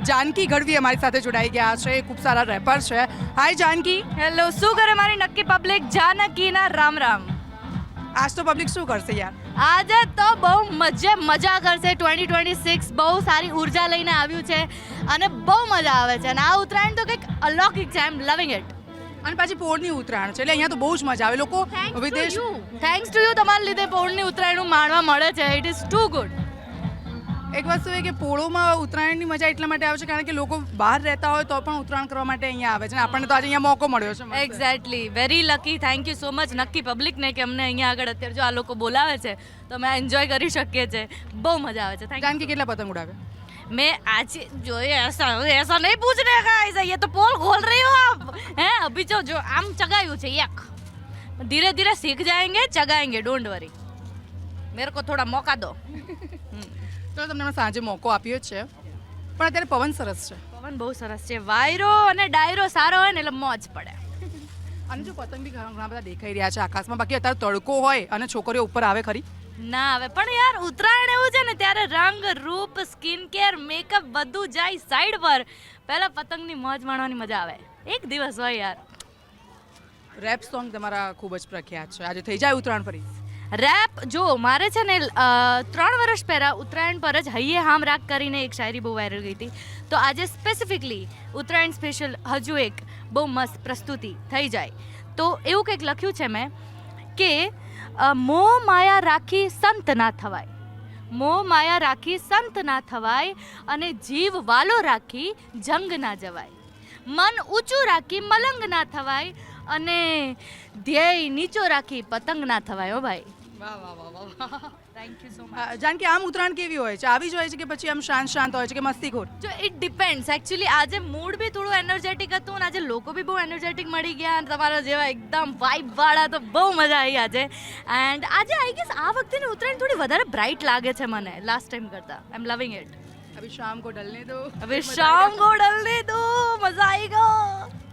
જાનકી ગઢવી અમારી સાથે જોડાઈ ગયા છે, ખૂબ સારા રેપર છે. હાય જાનકી. હેલો, શું કરે મારી નક્કી પબ્લિક? જાનકીના રામ રામ. આજ તો પબ્લિક શું કરશે યાર? આજે તો બહુ મજા કરશે. 2026 બહુ સારી ઉર્જા લઈને આવ્યું છે અને બહુ મજા આવે છે. અને આ ઉત્તરાયણ તો કંઈક અલૌકિક છે. આઈ એમ લવિંગ ઇટ. અને પાછી પોળની ઉત્તરાયણ છે એટલે અહીંયા તો બહુ જ મજા આવે. લોકો વિદેશ થેન્ક્સ ટુ યુ, તમારા લીધે પોળની ઉત્તરાયણનું માણવા મળે છે. It is too good. એક વસ્તુ એ કે પોળોમાં ઉત્તરાયણની મજા એટલા માટે આવે છે કારણ કે લોકો બહાર રહેતા હોય તો પણ ઉત્તરાયણ કરવા માટે અહીંયા આવે છે અને આપણને તો આજે અહીંયા મોકો મળ્યો છે. Exactly, very lucky. Thank you so much નક્કી પબ્લિકને કે અમને અહીંયા આગળ અત્યારે જો આ લોકો બોલાવે છે તો અમે એન્જોય કરી શકીએ છીએ. બહુ મજા આવે છે. થેન્ક જાનકી કેટલા પતંગ ઉડાવે? मैं आज जो ये ऐसा नहीं पूछने का, ऐसा ये तो पोल खोल रही हो आप हैं. अभी जो आम चगाયું છે એક, धीरे धीरे सीख जाएंगे, चगाएंगे, डोंट वरी. मेरे को थोड़ा मौका दो. તો તમને અમે સાંજે મોકો આપ્યો જ છે પણ અત્યારે પવન સરસ છે. પવન બહુ સરસ છે. વાયરો અને ડાયરો સારો હોય ને એટલે મોજ પડે. અને જો પતંગ બી ઘણા બધા દેખાઈ રહ્યા છે આકાશમાં. બાકી અત્યારે તડકો હોય અને છોકરીઓ ઉપર આવે ખરી? ના આવે. પણ યાર ઉત્તરાયણ એવું છે ને ત્યારે રંગ રૂપ સ્કિન કેર મેકઅપ બધું જાય સાઈડ પર. પહેલા પતંગની મોજ માણવાની મજા આવે. એક દિવસ હોય યાર. રેપ સોંગ તમારા ખૂબ જ પ્રખ્યાત છે. આજે થઈ જાય ઉત્તરાયણ ફરી? રેપ જો મારે છે ને 3 વર્ષ પહેલાં ઉત્તરાયણ પર જ હૈયે હામ રાગ કરીને એક શાયરી બહુ વાયરલ ગઈ હતી. તો આજે સ્પેસિફિકલી ઉત્તરાયણ સ્પેશિયલ હજુ એક બહુ મસ્ત પ્રસ્તુતિ થઈ જાય. તો એવું કંઈક લખ્યું છે મેં કે મોહ માયા રાખી સંત ના થવાય, મોહ માયા રાખી સંત ના થવાય, અને જીવ વાલો રાખી જંગ ના જવાય, મન ઊંચું રાખી મલંગ ના થવાય, અને ધ્યેય નીચો રાખી પતંગ ના થવાય. હો ભાઈ, વાહ વાહ વાહ વાહ. Thank you so much. Janaki આમ ઉત્તરાયણ કેવી હોય છે? આવી જ હોય છે કે પછી આમ શાંત હોય છે કે મસ્તીખોર? જો ઇટ ડિપેન્ડ્સ. એકચ્યુઅલી આજે મૂડ બી થોડું એનર્જેટિક હતું અને આજે લોકો બી બહુ એનર્જેટિક મળી ગયા અને તમારા જેવા એકદમ વાઇબ વાળા, તો બહુ મજા આવી આજે. એન્ડ આજે આઈ ગેસ આ વખતેની ઉત્તરાયણ થોડી વધારે બ્રાઇટ લાગે છે મને લાસ્ટ ટાઈમ કરતાં. આઈ એમ લવિંગ ઇટ. અભી શામ કો ઢલને દો, હવે શામ को डलने दो, मजा आएगा.